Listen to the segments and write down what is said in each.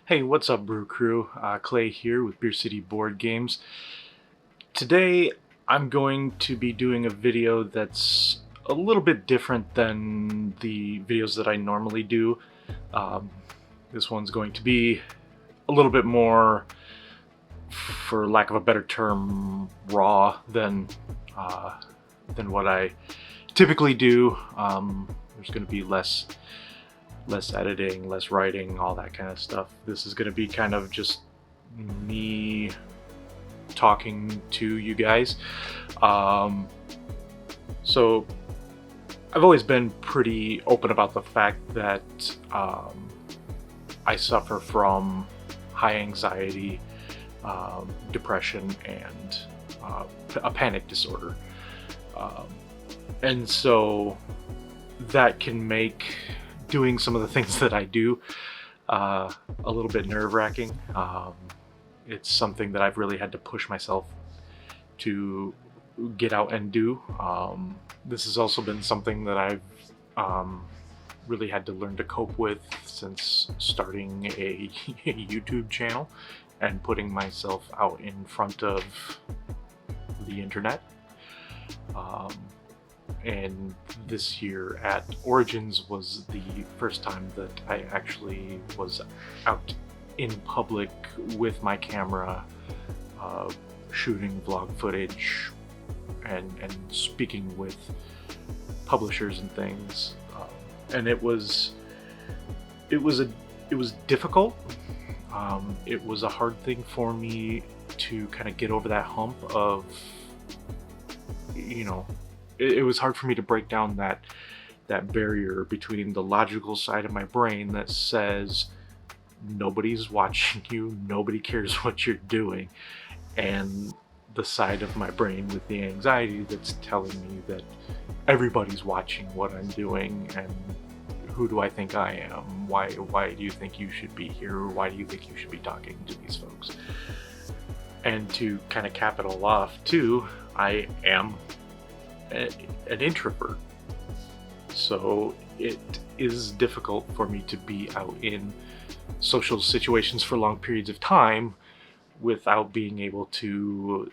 Hey, what's up, Brew Crew? Clay here with Beer City Board Games. Today, I'm going to be doing a video that's a little bit different than the videos that I normally do. Um, this one's going to be a little bit more, for lack of a better term, raw than what I typically do. There's going to be less editing, less writing, all that kind of stuff. This is going to be kind of just me talking to you guys. So I've always been pretty open about the fact that I suffer from high anxiety, depression, and a panic disorder. And so that can make doing some of the things that I do a little bit nerve-wracking. It's something that I've really had to push myself to get out and do. This has also been something that I've really had to learn to cope with since starting a YouTube channel and putting myself out in front of the internet. And this year at Origins was the first time that I actually was out in public with my camera, shooting vlog footage and speaking with publishers and things. And it was difficult. It was a hard thing for me to kind of get over that hump of, it was hard for me to break down that barrier between the logical side of my brain that says nobody's watching you, nobody cares what you're doing, and the side of my brain with the anxiety that's telling me that everybody's watching what I'm doing, and who do I think I am? Why do you think you should be here? Why do you think you should be talking to these folks? And to kind of cap it all off too, I am an introvert, so it is difficult for me to be out in social situations for long periods of time without being able to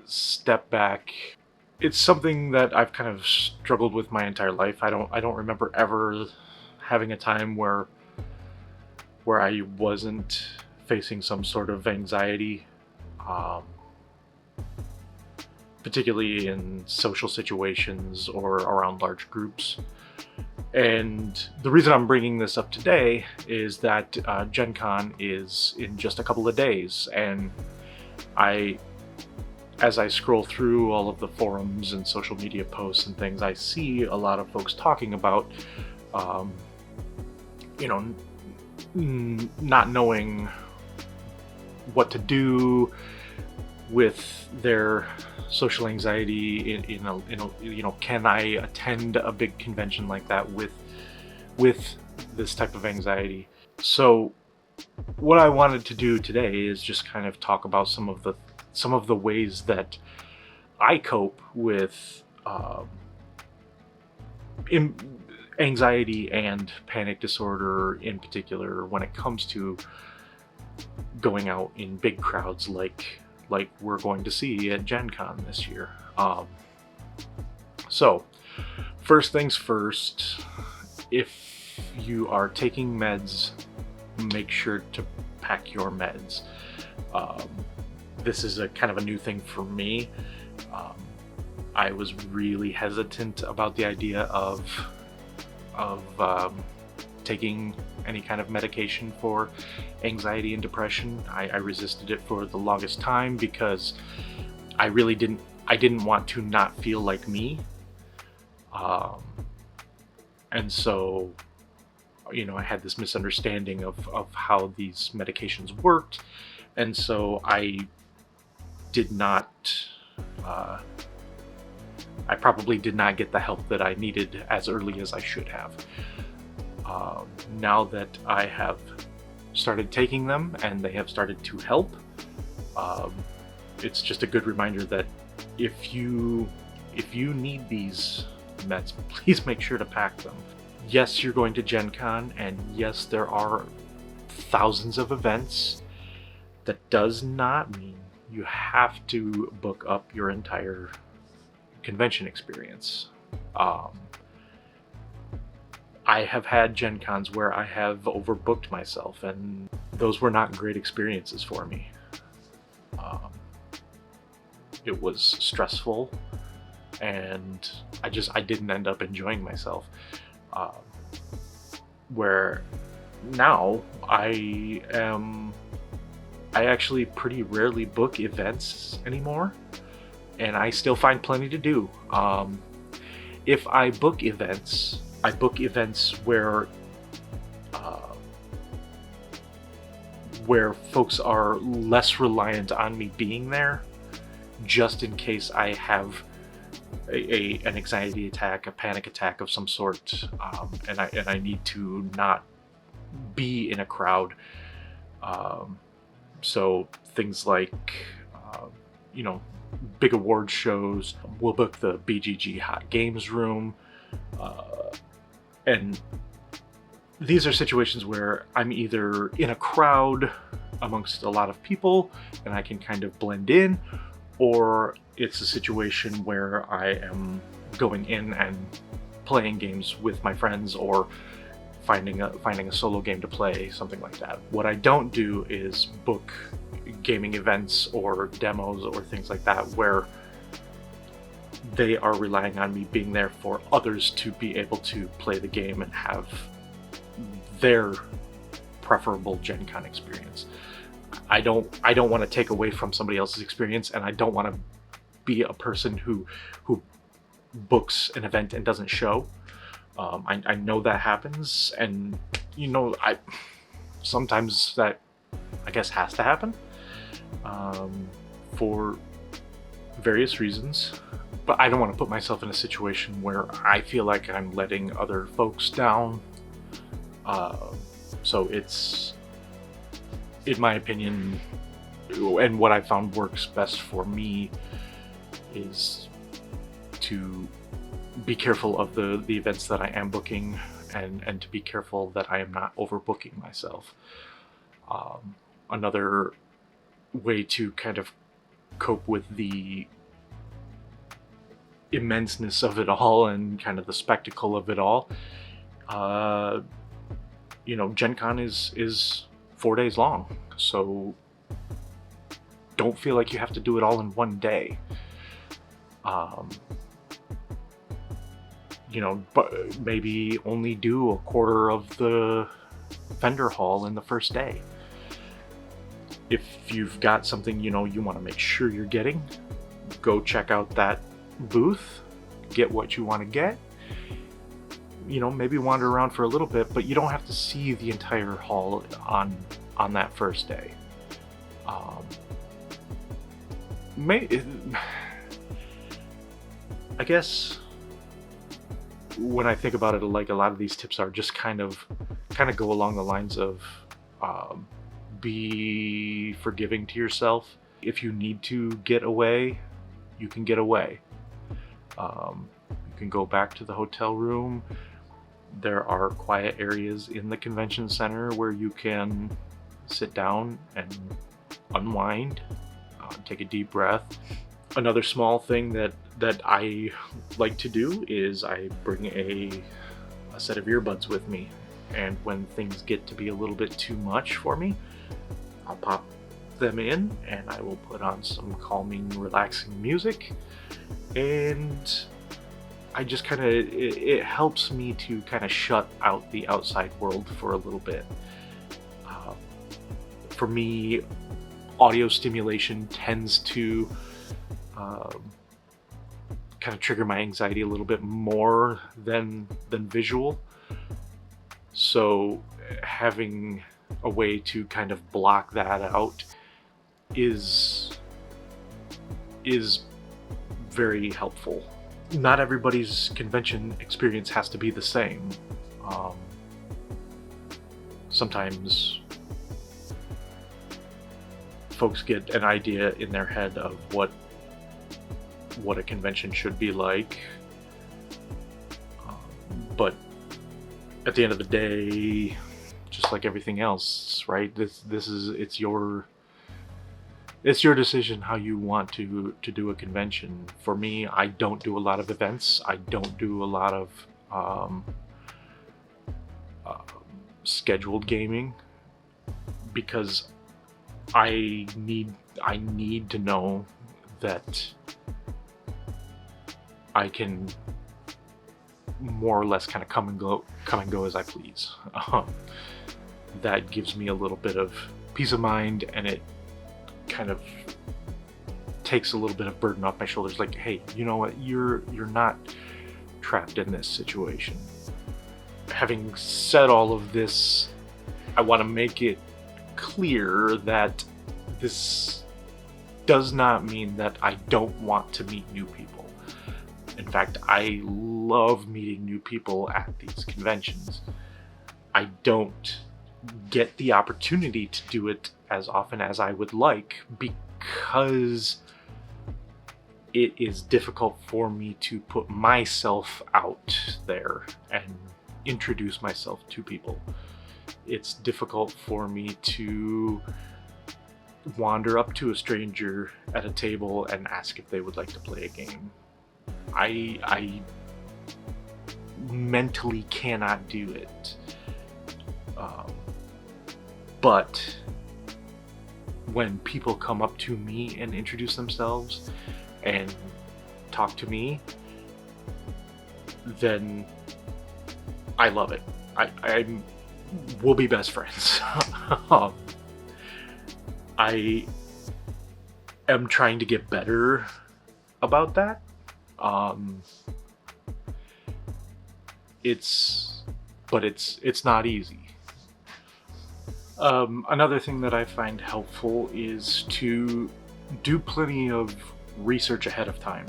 step back. It's something that I've kind of struggled with my entire life. I don't remember ever having a time where I wasn't facing some sort of anxiety, particularly in social situations or around large groups. And the reason I'm bringing this up today is that Gen Con is in just a couple of days, and as I scroll through all of the forums and social media posts and things, I see a lot of folks talking about not knowing what to do with their social anxiety. Can I attend a big convention like that with this type of anxiety? So what I wanted to do today is just kind of talk about some of the ways that I cope with anxiety and panic disorder, in particular when it comes to going out in big crowds like we're going to see at Gen Con this year. So first things first, if you are taking meds, make sure to pack your meds. This is a kind of a new thing for me. I was really hesitant about the idea of taking any kind of medication for anxiety and depression. I resisted it for the longest time because I didn't want to not feel like me. And so, I had this misunderstanding of how these medications worked. And so I probably did not get the help that I needed as early as I should have. Now that I have started taking them and they have started to help, it's just a good reminder that if you need these meds, please make sure to pack them. Yes, you're going to Gen Con, and yes, there are thousands of events, that does not mean you have to book up your entire convention experience. I have had Gen Cons where I have overbooked myself, and those were not great experiences for me. It was stressful, and I didn't end up enjoying myself. Where now I actually pretty rarely book events anymore, and I still find plenty to do. If I book events where folks are less reliant on me being there, just in case I have an anxiety attack, a panic attack of some sort, and I need to not be in a crowd. So things like, big award shows, we'll book the BGG Hot Games room, and these are situations where I'm either in a crowd amongst a lot of people and I can kind of blend in, or it's a situation where I am going in and playing games with my friends, or finding a solo game to play, something like that. What I don't do is book gaming events or demos or things like that where they are relying on me being there for others to be able to play the game and have their preferable Gen Con experience. I don't want to take away from somebody else's experience, and I don't want to be a person who books an event and doesn't show. I know that happens, and sometimes that, I guess, has to happen for various reasons. But I don't want to put myself in a situation where I feel like I'm letting other folks down. So it's, in my opinion, and what I found works best for me, is to be careful of the events that I am booking, and to be careful that I am not overbooking myself. Another way to kind of cope with the immenseness of it all and kind of the spectacle of it all, Gen Con is 4 days long, so don't feel like you have to do it all in one day. But maybe only do a quarter of the vendor hall in the first day. If you've got something you want to make sure you're getting, go check out that booth, get what you want to get. Maybe wander around for a little bit, but you don't have to see the entire hall on that first day. I guess when I think about it, like, a lot of these tips are just kind of go along the lines of be forgiving to yourself. If you need to get away, you can get away. You can go back to the hotel room. There are quiet areas in the convention center where you can sit down and unwind, take a deep breath. Another small thing that I like to do is I bring a set of earbuds with me, and when things get to be a little bit too much for me, I'll pop them in and I will put on some calming, relaxing music, and I just it helps me to kind of shut out the outside world for a little bit. For me, audio stimulation tends to kind of trigger my anxiety a little bit more than visual. So having a way to kind of block that out is very helpful. Not everybody's convention experience has to be the same. Sometimes folks get an idea in their head of what a convention should be like, but at the end of the day, just like everything else, right? It's your decision how you want to do a convention. For me, I don't do a lot of events. I don't do a lot of scheduled gaming, because I need to know that I can more or less kind of come and go as I please. That gives me a little bit of peace of mind, and it kind of takes a little bit of burden off my shoulders. Like, hey, you know what? You're not trapped in this situation. Having said all of this, I want to make it clear that this does not mean that I don't want to meet new people. In fact, I love meeting new people at these conventions. I don't get the opportunity to do it as often as I would like, because it is difficult for me to put myself out there and introduce myself to people. It's difficult for me to wander up to a stranger at a table and ask if they would like to play a game. I mentally cannot do it. But when people come up to me and introduce themselves and talk to me, then I love it. We'll be best friends. I am trying to get better about that. It's not easy. Another thing that I find helpful is to do plenty of research ahead of time.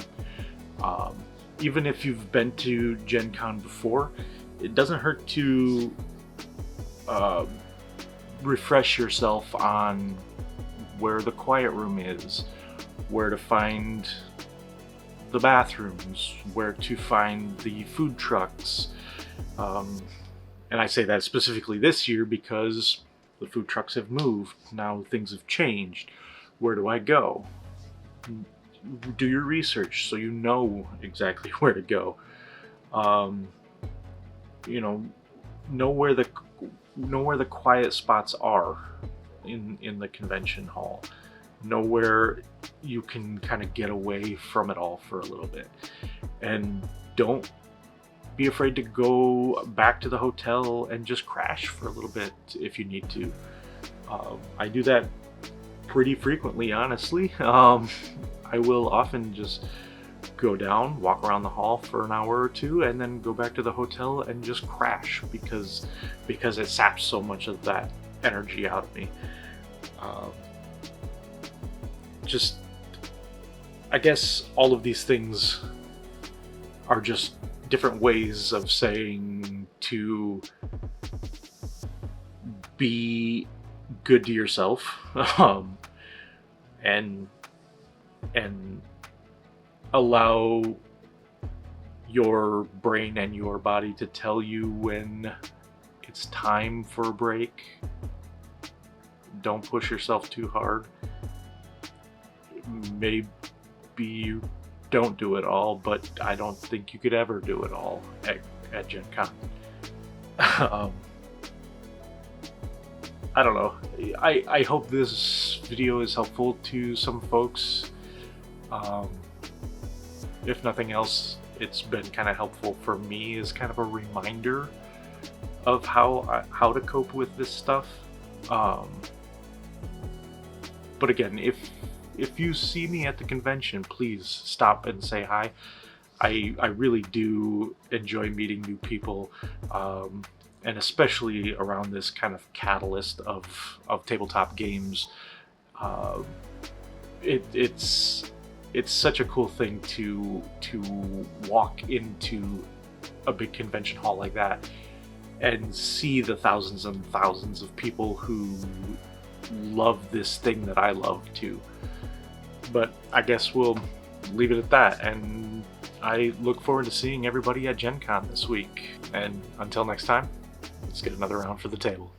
Even if you've been to Gen Con before, it doesn't hurt to refresh yourself on where the quiet room is, where to find the bathrooms, where to find the food trucks. And I say that specifically this year because the food trucks have moved. Now things have changed. Where do I go? Do your research so you know exactly where to go. Know where the quiet spots are in the convention hall. Know where you can kind of get away from it all for a little bit. And don't be afraid to go back to the hotel and just crash for a little bit if you need to. I do that pretty frequently, honestly. I will often just go down, walk around the hall for an hour or two, and then go back to the hotel and just crash because it saps so much of that energy out of me. I guess all of these things are just different ways of saying to be good to yourself, and allow your brain and your body to tell you when it's time for a break. Don't push yourself too hard. Maybe you don't do it all, but I don't think you could ever do it all at Gen Con. I don't know. I hope this video is helpful to some folks. If nothing else, it's been kind of helpful for me as kind of a reminder of how to cope with this stuff. But again, if you see me at the convention, please stop and say hi. I really do enjoy meeting new people, and especially around this kind of catalyst of tabletop games. It's such a cool thing to walk into a big convention hall like that and see the thousands and thousands of people who love this thing that I love too. But I guess we'll leave it at that, and I look forward to seeing everybody at Gen Con this week. And until next time, let's get another round for the table.